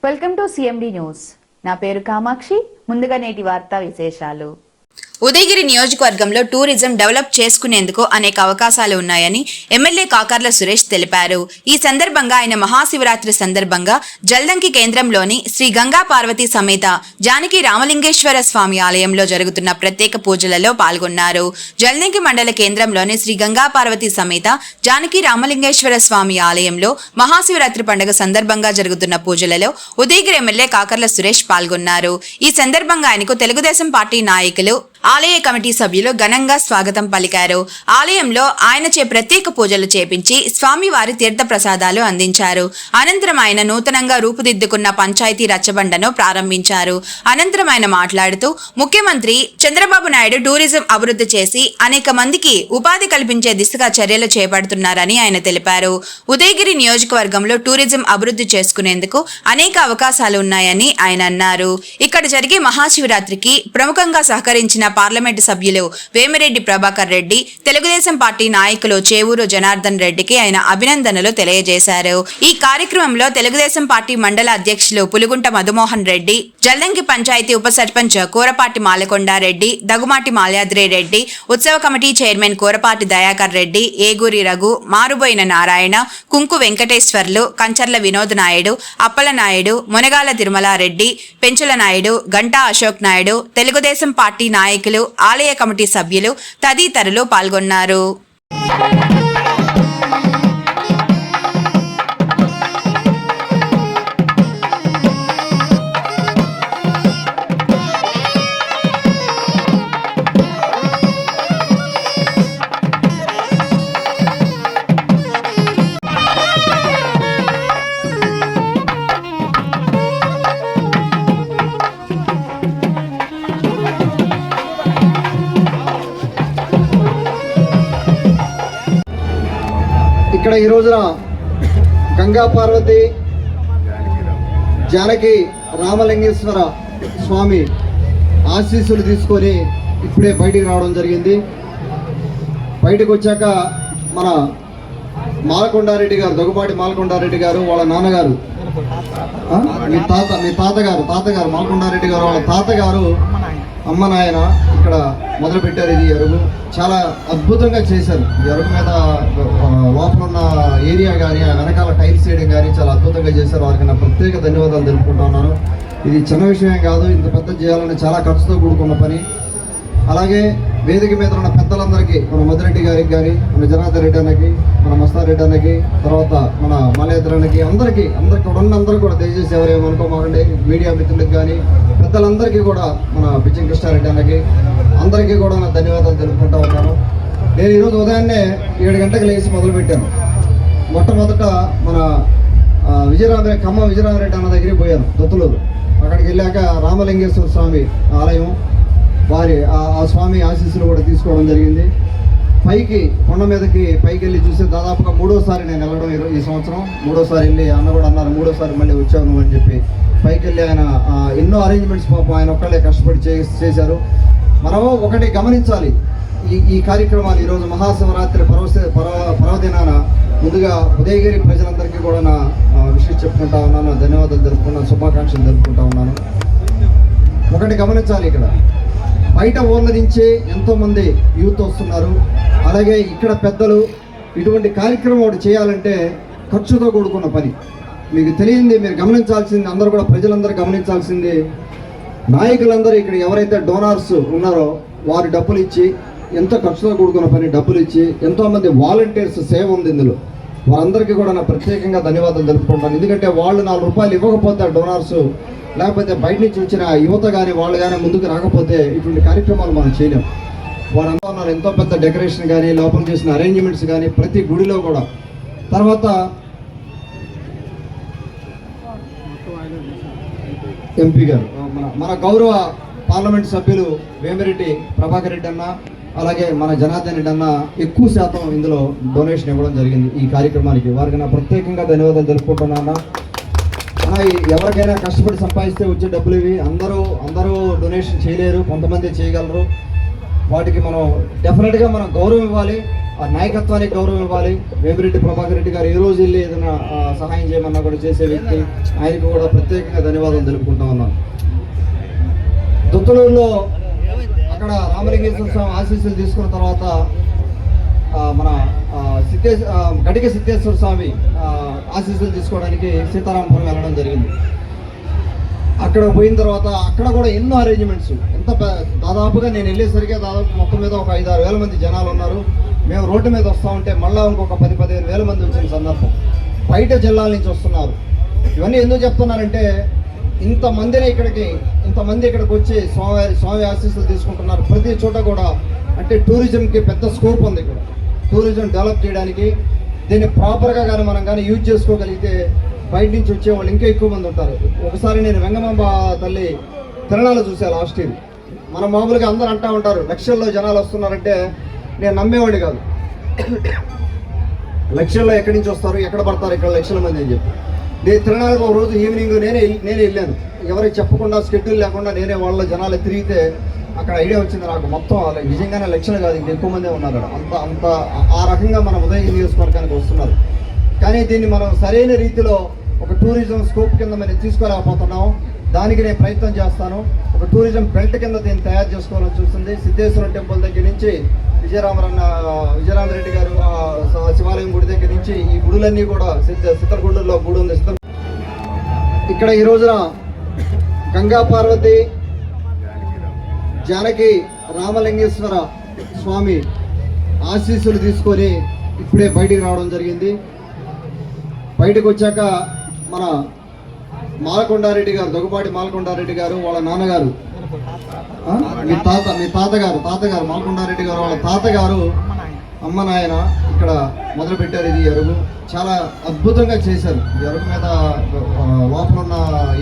Welcome to CMD news. నా పేరు కామాక్షి. ముందుగా నేటి వార్తా విశేషాలు. ఉదయగిరి నియోజకవర్గంలో టూరిజం డెవలప్ చేసుకునేందుకు అనేక అవకాశాలు ఉన్నాయని ఎమ్మెల్యే కాకర్ల సురేష్ తెలిపారు. ఈ సందర్భంగా ఆయన మహాశివరాత్రి సందర్భంగా జల్దంకి కేంద్రంలోని శ్రీ గంగా పార్వతీ సమేత జానకి రామలింగేశ్వర స్వామి ఆలయంలో జరుగుతున్న ప్రత్యేక పూజలలో పాల్గొన్నారు. జల్దంకి మండల కేంద్రంలోని శ్రీ గంగా పార్వతీ సమేత జానకి రామలింగేశ్వర స్వామి ఆలయంలో మహాశివరాత్రి పండుగ సందర్భంగా జరుగుతున్న పూజలలో ఉదయగిరి ఎమ్మెల్యే కాకర్ల సురేష్ పాల్గొన్నారు. ఈ సందర్భంగా ఆయనకు తెలుగుదేశం పార్టీ నాయకులు, ఆలయ కమిటీ సభ్యులు ఘనంగా స్వాగతం పలికారు. ఆలయంలో ఆయనచే ప్రత్యేక పూజలు చేపించి స్వామివారి తీర్థ ప్రసాదాలు అందించారు. అనంతరం ఆయన నూతనంగా రూపుదిద్దుకున్న పంచాయతీ రచ్చబండను ప్రారంభించారు. అనంతరం ఆయన మాట్లాడుతూ ముఖ్యమంత్రి చంద్రబాబు నాయుడు టూరిజం అభివృద్ధి చేసి అనేక మందికి ఉపాధి కల్పించే దిశగా చర్యలు చేపడుతున్నారని ఆయన తెలిపారు. ఉదయగిరి నియోజకవర్గంలో టూరిజం అభివృద్ధి చేసుకునేందుకు అనేక అవకాశాలు ఉన్నాయని ఆయన అన్నారు. ఇక్కడ జరిగే మహాశివరాత్రికి ప్రముఖంగా సహకరించిన పార్లమెంటు సభ్యులు వేమిరెడ్డి ప్రభాకర్ రెడ్డి, తెలుగుదేశం పార్టీ నాయకులు చేవూరు జనార్దన్ రెడ్డికి ఆయన అభినందనలు తెలియజేశారు. ఈ కార్యక్రమంలో తెలుగుదేశం పార్టీ మండల అధ్యక్షులు పులుగుంట మధుమోహన్ రెడ్డి, జల్దంకి పంచాయతీ ఉప సర్పంచ్ కూరపాటి మాలకొండారెడ్డి, దగుమాటి మాల్యాద్రి రెడ్డి, ఉత్సవ committee chairman Kurapati Dayakar Reddy, Eguri Raghu, Maruboina Narayana, కుంకు Venkateswarlu, Kancharla Vinod Naidu, Appala Naidu, Munagala Tirumalareddy, పెంచుల Naidu, Ganta Ashok Naidu, Telugu Desam party నాయకులు, ఆలయ కమిటీ సభ్యులు తదితరులు పాల్గొన్నారు. ఇక్కడ ఈ రోజున గంగా పార్వతి జానకి రామలింగేశ్వర స్వామి ఆశీస్సులు తీసుకొని ఇప్పుడే బయటికి రావడం జరిగింది. బయటకు వచ్చాక మన మాలకొండారెడ్డి గారు, దగుమాటి మాలకొండారెడ్డి గారు వాళ్ళ నాన్నగారు, మీ తాతగారు మాలకొండారెడ్డి గారు వాళ్ళ తాతగారు, అమ్మ నాయన ఇక్కడ మొదలు పెట్టారు. ఇది అరుగు చాలా అద్భుతంగా చేశారు. ఈ అరుగు మీద లోపల ఉన్న ఏరియా కానీ, ఆ వెనకాల టైల్స్ వేయడం కానీ చాలా అద్భుతంగా చేశారు. వారికి నా ప్రత్యేక ధన్యవాదాలు తెలుపుకుంటా ఉన్నాను. ఇది చిన్న విషయం కాదు, ఇంత పెద్ద చేయాలని చాలా ఖర్చుతో కూడుకున్న పని. అలాగే వేదిక మీద ఉన్న పెద్దలందరికీ, మన మధురెడ్డి గారికి కానీ, మన జనార్దన్ రెడ్డి అన్నకి, మన మస్తారెడ్డి అన్నకి, తర్వాత మన మాలేద్రన్నకి, అందరికీ అందరూ కూడా దయచేసి ఎవరేమనుకోమాకండి. మీడియా మిత్రులకు కానీ పెద్దలందరికీ కూడా, మన పిచ్చి కృష్ణారెడ్డి అన్నకి అందరికీ కూడా నా ధన్యవాదాలు తెలుపుకుంటా ఉన్నాను. నేను ఈరోజు ఉదయాన్నే 7 గంటలకు లేచి మొదలుపెట్టాను. మొట్టమొదట మన ఖమ్మం విజయరామరెడ్డి అన్న దగ్గరికి పోయాను, దొత్తులూరు. అక్కడికి వెళ్ళాక రామలింగేశ్వర స్వామి ఆలయం, వారి ఆ స్వామి ఆశీస్సులు కూడా తీసుకోవడం జరిగింది. కొండ మీదకి పైకి వెళ్ళి చూస్తే దాదాపుగా 3వసారి నేను వెళ్ళడం ఈ సంవత్సరం. 3వసారి వెళ్ళి అన్న కూడా అన్నారు 3వసారి మళ్ళీ వచ్చావు నువ్వు అని చెప్పి. పైకి వెళ్ళి ఆయన ఎన్నో అరేంజ్మెంట్స్ పాపం ఆయన ఒక్కళ్ళే కష్టపడి చేశారు. మనము ఒకటి గమనించాలి, ఈ కార్యక్రమాలు ఈరోజు మహాశివరాత్రి పర్వదినాన ముందుగా ఉదయగిరి ప్రజలందరికీ కూడా నా విషయం చెప్పుకుంటా ఉన్నాను, ధన్యవాదాలు తెలుపుకున్నాను, శుభాకాంక్షలు తెలుపుకుంటా ఉన్నాను. ఒకటి గమనించాలి, ఇక్కడ బయట ఊర్ల నుంచే ఎంతోమంది యూత్ వస్తున్నారు. అలాగే ఇక్కడ పెద్దలు ఇటువంటి కార్యక్రమం ఒకటి చేయాలంటే ఖర్చుతో కూడుకున్న పని. మీకు తెలియంది, మీరు గమనించాల్సింది, అందరూ కూడా ప్రజలందరూ గమనించాల్సింది, నాయకులందరూ ఇక్కడ ఎవరైతే డోనార్స్ ఉన్నారో వారు డబ్బులు ఇచ్చి, ఎంతో ఖర్చుతో కూడుకున్న పని డబ్బులు ఇచ్చి, ఎంతోమంది వాలంటీర్స్ సేవ ఉంది ఇందులో. వారందరికీ కూడా నా ప్రత్యేకంగా ధన్యవాదాలు తెలుపుకుంటాను. ఎందుకంటే వాళ్ళు 4 రూపాయలు ఇవ్వకపోతే డోనార్స్, లేకపోతే బయట నుంచి వచ్చిన యువత కానీ వాళ్ళు కానీ ముందుకు రాకపోతే ఇటువంటి కార్యక్రమాలు మనం చేయలేం. వారంతా ఉన్నారు, ఎంతో పెద్ద డెకరేషన్ కానీ, లోపల చేసిన అరేంజ్మెంట్స్ కానీ ప్రతి గుడిలో కూడా. తర్వాత ఎంపీ గారు, మన గౌరవ పార్లమెంట్ సభ్యులు వేమిరెడ్డి ప్రభాకర్ రెడ్డి అన్న, అలాగే మన జనార్దన్ రెడ్డి అన్న ఎక్కువ శాతం ఇందులో డొనేషన్ ఇవ్వడం జరిగింది ఈ కార్యక్రమానికి. వారికి నా ప్రత్యేకంగా ధన్యవాదాలు తెలుపుకుంటున్నాను. ఎవరికైనా కష్టపడి సంపాదిస్తే వచ్చే డబ్బులు ఇవి. అందరూ డొనేషన్ చేయలేరు, కొంతమంది చేయగలరు. వాటికి మనం డెఫినెట్గా మనం గౌరవం ఇవ్వాలి. ఆ నాయకత్వానికి గౌరవం ఇవ్వాలి. వేమిరెడ్డి ప్రభాకర్ రెడ్డి గారు ఏ రోజు వెళ్ళి ఏదైనా సహాయం చేయమన్నా కూడా చేసే వ్యక్తి. ఆయనకు కూడా ప్రత్యేకంగా ధన్యవాదాలు తెలుపుకుంటా ఉన్నాను. దుత్తలూరులో అక్కడ రామలింగేశ్వర స్వామి ఆశీస్సులు తీసుకున్న తర్వాత మన గడిక సిద్ధేశ్వర స్వామి ఆశీస్సులు తీసుకోవడానికి సీతారామపురం వెళ్ళడం జరిగింది. అక్కడ పోయిన తర్వాత అక్కడ కూడా ఎన్నో అరేంజ్మెంట్స్, దాదాపుగా నేను వెళ్ళేసరికి దాదాపు మొత్తం మీద ఒక 5-6 వేల మంది జనాలు ఉన్నారు. మేము రోడ్డు మీద వస్తూ ఉంటే మళ్ళీ ఇంకొక 10-15 వేల మంది వచ్చిన సందర్భం. బయట జిల్లాల నుంచి వస్తున్నారు. ఇవన్నీ ఎందుకు చెప్తున్నారంటే ఇంతమంది ఇక్కడికి వచ్చి స్వామి ఆశీస్సులు తీసుకుంటున్నారు. ప్రతి చోట కూడా అంటే టూరిజంకి పెద్ద స్కోప్ ఉంది. ఇక్కడ టూరిజం డెవలప్ చేయడానికి దీన్ని ప్రాపర్గా కానీ మనం కానీ యూజ్ చేసుకోగలిగితే బయట నుంచి వచ్చే వాళ్ళు ఇంకా ఎక్కువ మంది ఉంటారు. ఒకసారి నేను వెంగమాంబ తల్లి తిరణాలు చూశాను లాస్ట్ ఇయర్. మనం మామూలుగా అందరూ అంటూ ఉంటారు లక్షల్లో జనాలు వస్తున్నారంటే నేను నమ్మేవాడిని కాదు. లక్షల్లో ఎక్కడి నుంచి వస్తారు, ఎక్కడ పడతారు ఇక్కడ లక్షల మంది అని చెప్పి. నేను తిరణాలకు ఒక రోజు ఈవినింగ్ నేనే వెళ్ళాను. ఎవరికి చెప్పకుండా స్కెడ్యూల్ లేకుండా నేనే వాళ్ళ జనాలు తిరిగితే అక్కడ ఐడియా వచ్చింది నాకు. మొత్తం నిజంగానే లక్షలు కాదు, ఇంకా ఎక్కువ మందే ఉన్నారు. అంత ఆ రకంగా మన ఉదయగిరి నియోజకవర్గానికి వస్తున్నారు. కానీ దీన్ని మనం సరైన రీతిలో ఒక టూరిజం స్కోప్ కింద మనం తీసుకోలేకపోతున్నాం. దానికి నేను ప్రయత్నం చేస్తాను. ఒక టూరిజం బెల్ట్ కింద దీన్ని తయారు చేసుకోవాలని చూస్తుంది. సిద్ధేశ్వరం టెంపుల్ దగ్గర నుంచి విజయరామరెడ్డి గారు శివాలయం గుడి దగ్గర నుంచి ఈ గుడులన్నీ కూడా సిద్ధరగుండూరులో గుడి ఉంది. ఇక్కడ ఈ రోజున గంగా పార్వతి జానకి రామలింగేశ్వర స్వామి ఆశీస్సులు తీసుకొని ఇప్పుడే బయటికి రావడం జరిగింది. బయటకు వచ్చాక మన మాలకొండారెడ్డి గారు, దగ్గుబాటి మాలకొండారెడ్డి గారు వాళ్ళ నాన్నగారు, మీ తాతగారు మాలకొండారెడ్డి గారు వాళ్ళ తాతగారు అమ్మ నాయన ఇక్కడ మొదలుపెట్టారు. ఇది అరుగు చాలా అద్భుతంగా చేశారు. ఈ అరుగు మీద లోపల ఉన్న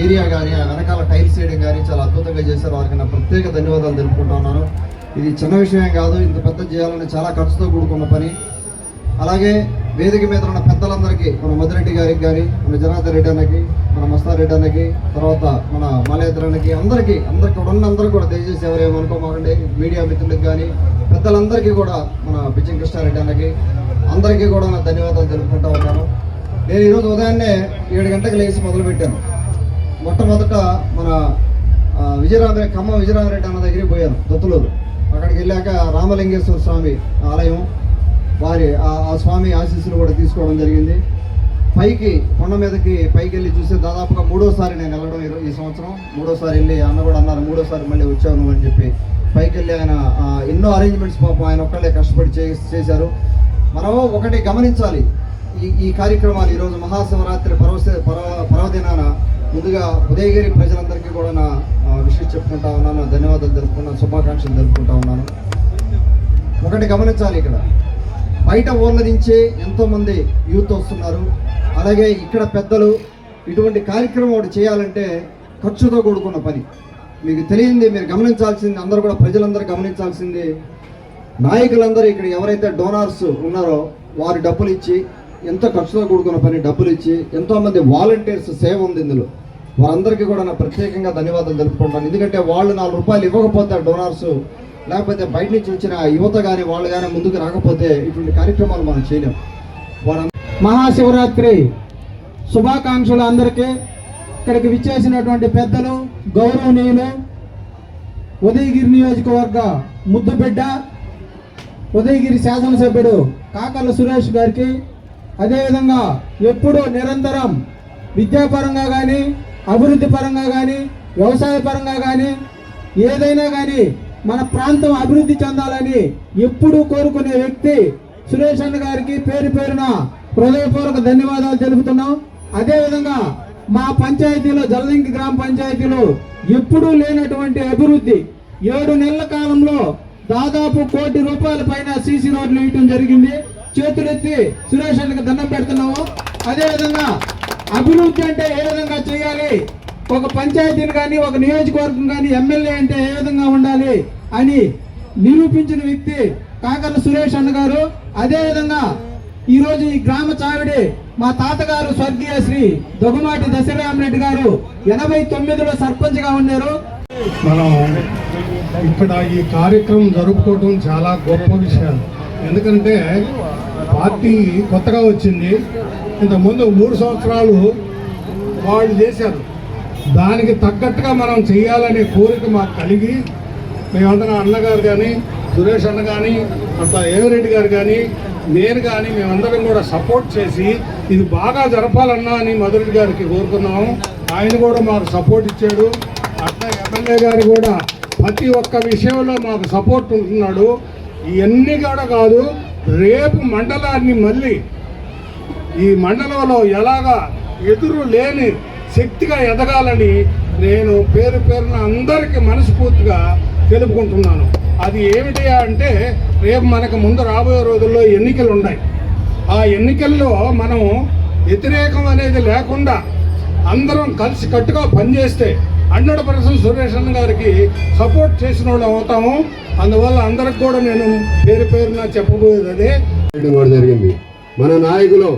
ఏరియా కానీ వెనకాల టైల్స్ వేయడం కానీ చాలా అద్భుతంగా చేశారు. వారికి నా ప్రత్యేక ధన్యవాదాలు తెలుపుకుంటా ఉన్నాను. ఇది చిన్న విషయం కాదు, ఇంత పెద్ద చేయాలని చాలా ఖర్చుతో కూడుకున్న పని. అలాగే వేదిక మీద ఉన్న పెద్దలందరికీ, మన మధురెడ్డి గారికి కానీ, మన జనార్దన్ రెడ్డి అన్నకి, మన మస్తారెడ్డి అన్నకి, తర్వాత మన మలయేద్రన్నకి, అందరికీ అందరూ కూడా దయచేసి ఎవరేమనుకోమాకండి. మీడియా మిత్రులకు కానీ పెద్దలందరికీ కూడా, మన పిచ్చింగ్ కృష్ణారెడ్డి అన్నకి అందరికీ కూడా నా ధన్యవాదాలు తెలుపుకుంటా ఉన్నాను. నేను ఈరోజు ఉదయాన్నే 7 గంటలకు లేచి మొదలుపెట్టాను. మొట్టమొదట మన ఖమ్మం విజయరామరెడ్డి అన్న దగ్గరికి పోయాను, దొత్తులూరు. అక్కడికి వెళ్ళాక రామలింగేశ్వర స్వామి ఆలయం, వారి ఆ స్వామి ఆశీస్సులు కూడా తీసుకోవడం జరిగింది. కొండ మీదకి పైకి వెళ్ళి చూస్తే దాదాపుగా 3వసారి నేను వెళ్ళడం ఈ సంవత్సరం. 3వసారి వెళ్ళి అన్న కూడా అన్నారు 3వసారి మళ్ళీ వచ్చావు నువ్వు అని చెప్పి. పైకి వెళ్ళి ఆయన ఎన్నో అరేంజ్మెంట్స్ పాపం ఆయన ఒక్కళ్ళే కష్టపడి చేశారు. మనం ఒకటి గమనించాలి, ఈ కార్యక్రమాలు ఈరోజు మహాశివరాత్రి పర్వదినాన ముందుగా ఉదయగిరి ప్రజలందరికీ కూడా నా విషయం చెప్పుకుంటా ఉన్నాను, ధన్యవాదాలు తెలుపుకున్నాను, శుభాకాంక్షలు తెలుపుకుంటా ఉన్నాను. ఒకటి గమనించాలి, ఇక్కడ బయట ఊర్ల నుంచే ఎంతోమంది యూత్ వస్తున్నారు. అలాగే ఇక్కడ పెద్దలు ఇటువంటి కార్యక్రమం ఒకటి చేయాలంటే ఖర్చుతో కూడుకున్న పని. మీకు తెలియంది, మీరు గమనించాల్సింది, అందరూ కూడా ప్రజలందరూ గమనించాల్సింది, నాయకులందరూ ఇక్కడ ఎవరైతే డోనార్స్ ఉన్నారో వారు డబ్బులు ఇచ్చి, ఎంతో ఖర్చుతో కూడుకున్న పని డబ్బులు ఇచ్చి, ఎంతోమంది వాలంటీర్స్ సేవ ఉంది ఇందులో. వారందరికీ కూడా నా ప్రత్యేకంగా ధన్యవాదాలు తెలుపుకుంటాను. ఎందుకంటే వాళ్ళు 4 రూపాయలు ఇవ్వకపోతే డోనార్స్, లేకపోతే బయట నుంచి వచ్చిన యువత కానీ వాళ్ళు కానీ ముందుకు రాకపోతే ఇటువంటి కార్యక్రమాలు మనం చేయలేం. మహాశివరాత్రి శుభాకాంక్షలు అందరికీ. ఇక్కడికి విచ్చేసినటువంటి పెద్దలు, గౌరవనీయులు, ఉదయగిరి నియోజకవర్గ ముద్దుబిడ్డ, ఉదయగిరి శాసనసభ్యుడు కాకర్ల సురేష్ గారికి, అదేవిధంగా ఎప్పుడూ నిరంతరం విద్యాపరంగా కానీ, అభివృద్ధి పరంగా కానీ, వ్యవసాయ పరంగా కానీ, ఏదైనా కానీ మన ప్రాంతం అభివృద్ధి చెందాలని ఎప్పుడూ కోరుకునే వ్యక్తి సురేష్ అన్న గారికి పేరు పేరున హృదయపూర్వక ధన్యవాదాలు తెలుపుతున్నాం. అదేవిధంగా మా పంచాయతీలో, జలదంకి గ్రామ పంచాయతీలో ఎప్పుడూ లేనటువంటి అభివృద్ధి 7 నెలల కాలంలో దాదాపు 1 కోటి రూపాయల పైన సీసీ రోడ్లు వేయటం జరిగింది. చేతులెత్తి సురేష్ అన్నకి దండం పెడుతున్నాము. అదేవిధంగా అభివృద్ధి అంటే ఏ విధంగా చేయాలి, ఒక పంచాయతీని కానీ, ఒక నియోజకవర్గం కానీ, ఎమ్మెల్యే అంటే ఏ విధంగా ఉండాలి అని నిరూపించిన వ్యక్తి కాకర్ల సురేష్ అన్న గారు. అదేవిధంగా ఈరోజు ఈ గ్రామ చావిడి మా తాతగారు స్వర్గీయ శ్రీ దొగుమాటి దశరామరెడ్డి గారు 89లో సర్పంచ్గా ఉన్నారు. మనం ఇక్కడ ఈ కార్యక్రమం జరుపుకోవడం చాలా గొప్ప విషయం. ఎందుకంటే పార్టీ కొత్తగా వచ్చింది. ఇంతకుముందు 3 సంవత్సరాలు వాళ్ళు చేశారు. దానికి తగ్గట్టుగా మనం చేయాలనే కోరిక మాకు కలిగి మేమందరం అన్నగారు కానీ, సురేష్ అన్న కానీ, అంత ఏవిరెడ్డి గారు కానీ, నేను కానీ మేమందరం కూడా సపోర్ట్ చేసి ఇది బాగా జరపాలన్నా అని మధురెడ్డి గారికి కోరుకున్నాము. ఆయన కూడా మాకు సపోర్ట్ ఇచ్చాడు. అట్లా ఎమ్మెల్యే గారు కూడా ప్రతి ఒక్క విషయంలో మాకు సపోర్ట్ ఉంటున్నాడు. ఇవన్నీ కూడా కాదు, రేపు మండలాన్ని మళ్ళీ ఈ మండలంలో ఎలాగా ఎదురు లేని శక్తిగా ఎదగాలని నేను పేరు పేరున అందరికీ మనస్ఫూర్తిగా తెలుపుకుంటున్నాను. అది ఏమిటి అంటే రేపు మనకు ముందు రాబోయే రోజుల్లో ఎన్నికలు ఉన్నాయి. ఆ ఎన్నికల్లో మనం వ్యతిరేకం అనేది లేకుండా అందరం కలిసి కట్టుగా పనిచేస్తే 100% సురేష్ అన్న గారికి సపోర్ట్ చేసిన వాళ్ళు అవుతాము. అందువల్ల అందరికి కూడా నేను పేరు పేరున చెప్పబోయేది అదే జరిగింది. మన నాయకులు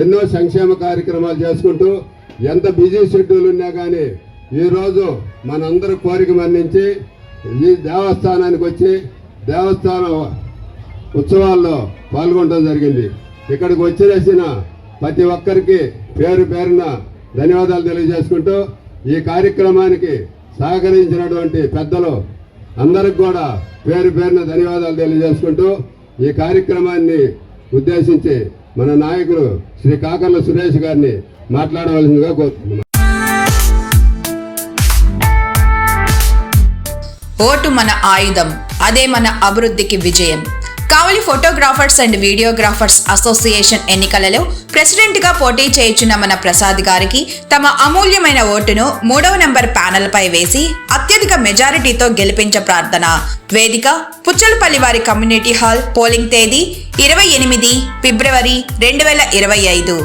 ఎన్నో సంక్షేమ కార్యక్రమాలు చేసుకుంటూ ఎంత బిజీ షెడ్యూల్ ఉన్నా కానీ ఈరోజు మనందరి కోరిక మన్నించి ఈ దేవస్థానానికి వచ్చి దేవస్థాన ఉత్సవాల్లో పాల్గొనడం జరిగింది. ఇక్కడికి వచ్చిన ప్రతి ఒక్కరికి పేరు పేరున ధన్యవాదాలు తెలియజేసుకుంటూ ఈ కార్యక్రమానికి సహకరించినటువంటి పెద్దలు అందరికి కూడా పేరు పేరున ధన్యవాదాలు తెలియజేసుకుంటూ ఈ కార్యక్రమాన్ని ఉద్దేశించి మన నాయకులు శ్రీ కాకర్ల సురేష్ గారిని మాట్లాడవలసిందిగా కోరుతున్నాను. ఓటు మన ఆయుధం, అదే మన అభివృద్ధికి విజయం. కావలి ఫోటోగ్రాఫర్స్ అండ్ వీడియోగ్రాఫర్స్ అసోసియేషన్ ఎన్నికలలో ప్రెసిడెంట్గా పోటీ చేయుచున్న మన ప్రసాద్ గారికి తమ అమూల్యమైన ఓటును 3వ నంబర్ ప్యానెల్ పై వేసి అత్యధిక మెజారిటీతో గెలిపించ ప్రార్థన. వేదిక పుచ్చలపల్లి వారి కమ్యూనిటీ హాల్. పోలింగ్ తేదీ 28 ఫిబ్రవరి 2025.